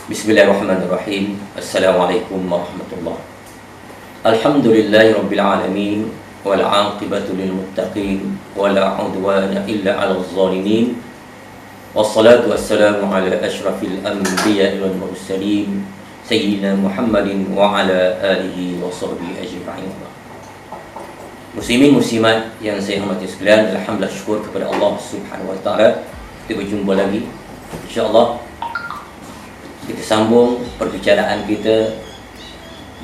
Bismillahirrahmanirrahim. Assalamualaikum warahmatullahi. Alhamdulillahirabbil alamin wal 'aqibatu lil muttaqin wala 'udwana illa 'alal zalimin. Wassalatu wassalamu ala asyrafil anbiya'i wal mursalin sayyidina Muhammadin wa ala alihi wa sahbihi ajma'in. Muslimin muslimat yang saya hormati sekalian, alhamdulillah syukur kepada Allah Subhanahu wa taala kita berjumpa lagi. Insya-Allah kita sambung perbicaraan kita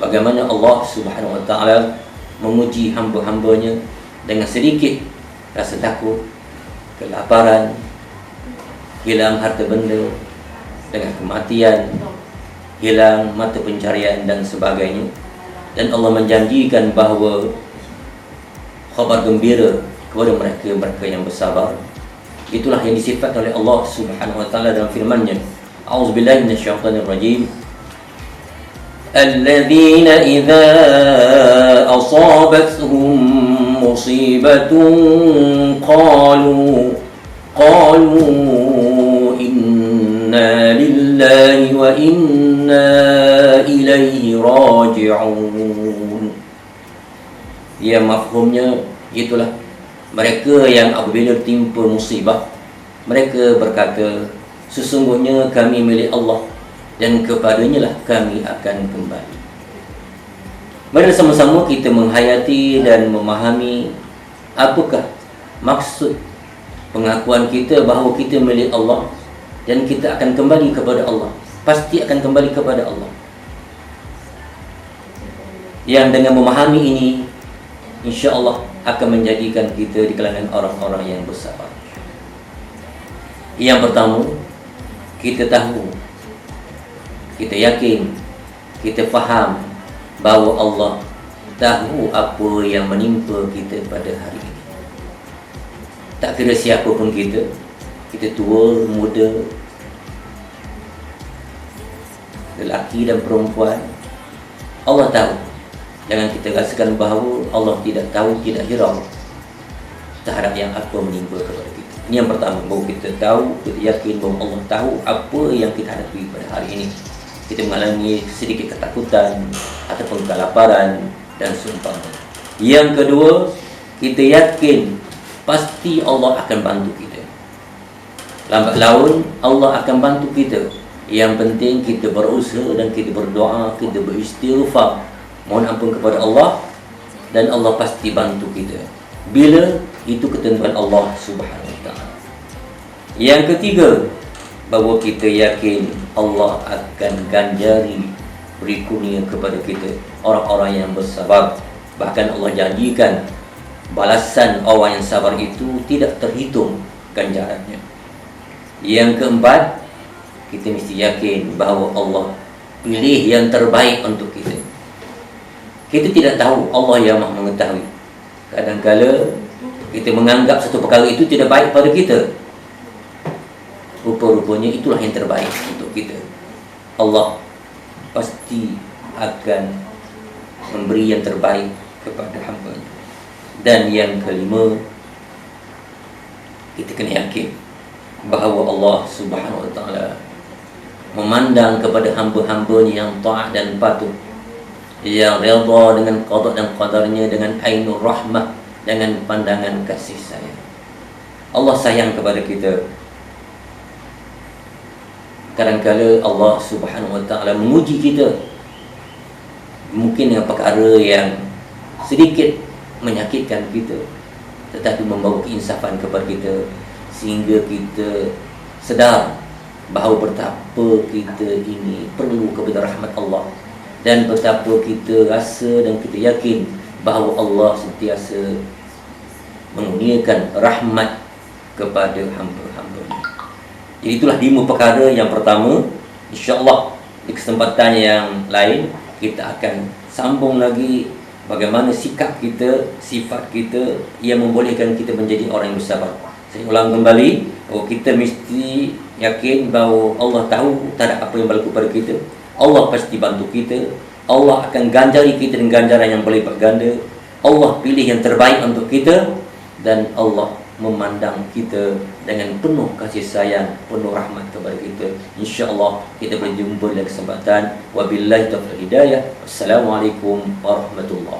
bagaimana Allah Subhanahu wa taala memuji hamba-hambanya dengan sedikit rasa takut, kelaparan, hilang harta benda, dengan kematian, hilang mata pencarian dan sebagainya. Dan Allah menjanjikan bahawa khabar gembira kepada mereka yang bersabar. Itulah yang disifatkan oleh Allah Subhanahu wa taala dalam firman-Nya. A'udzu billahi minasyaitonir rajim. Alladzina idza asabatuhum musibatun qalu inna lillahi wa inna ilaihi raji'un. Ya, mafhumnya itulah mereka yang apabila timpa musibah mereka berkata, sesungguhnya kami milik Allah dan kepadanya lah kami akan kembali. Mari sama-sama kita menghayati dan memahami apakah maksud pengakuan kita bahawa kita milik Allah dan kita akan kembali kepada Allah. Pasti akan kembali kepada Allah. Yang dengan memahami ini, insya-Allah akan menjadikan kita di kalangan orang-orang yang bersabar. Yang pertama, kita tahu, kita yakin, kita faham bahawa Allah tahu apa yang menimpa kita pada hari ini. Tak kira siapa pun kita tua, muda, lelaki dan perempuan, Allah tahu. Jangan kita rasakan bahawa Allah tidak tahu, tidak hirau terhadap yang apa menimpa kepada kita. Ini yang pertama, bahawa kita tahu, kita yakin bahawa Allah tahu apa yang kita hadapi pada hari ini. Kita mengalami sedikit ketakutan ataupun kelaparan dan seumpamanya. Yang kedua, kita yakin pasti Allah akan bantu kita. Lambat laun Allah akan bantu kita. Yang penting kita berusaha dan kita berdoa, kita beristighfar, mohon ampun kepada Allah, dan Allah pasti bantu kita bila itu ketentuan Allah Subhanahu wa taala. Yang ketiga, bahawa kita yakin Allah akan ganjari, beri kurnia kepada kita orang-orang yang bersabar. Bahkan Allah janjikan balasan orang yang sabar itu tidak terhitung ganjarannya. Yang keempat, kita mesti yakin bahawa Allah pilih yang terbaik untuk kita. Kita tidak tahu, Allah yang Maha mengetahui. Kadang-kala kita menganggap satu perkara itu tidak baik pada kita, rupa-rupanya itulah yang terbaik untuk kita. Allah pasti akan memberi yang terbaik kepada hamba-Nya. Dan yang kelima, kita kena yakin bahawa Allah Subhanahu wa taala memandang kepada hamba-hamba-Nya yang taat dan patuh, yang redha dengan qada dan qadarnya, dengan ainur rahmah, dengan pandangan kasih sayang. Allah sayang kepada kita. Kadang-kala Allah Subhanahu wa taala menguji kita mungkin dengan perkara yang sedikit menyakitkan kita, tetapi membawa keinsafan kepada kita sehingga kita sedar bahawa betapa kita ini perlu kepada rahmat Allah, dan betapa kita rasa dan kita yakin bahawa Allah sentiasa mengurniakan rahmat kepada hamba-hamba-Nya. Jadi itulah 5 perkara. Yang pertama, insya-Allah di kesempatan yang lain kita akan sambung lagi bagaimana sikap kita, sifat kita yang membolehkan kita menjadi orang yang bersabar. Saya ulang kembali, bahawa kita mesti yakin bahawa Allah tahu terhadap apa yang berlaku pada kita. Allah pasti bantu kita. Allah akan ganjari kita dengan ganjaran yang berlipat ganda. Allah pilih yang terbaik untuk kita, dan Allah memandang kita dengan penuh kasih sayang, penuh rahmat kepada kita. InsyaAllah kita berjumpa dalam kesempatan. Wabillahi taufiq hidayah. Wassalamualaikum warahmatullahi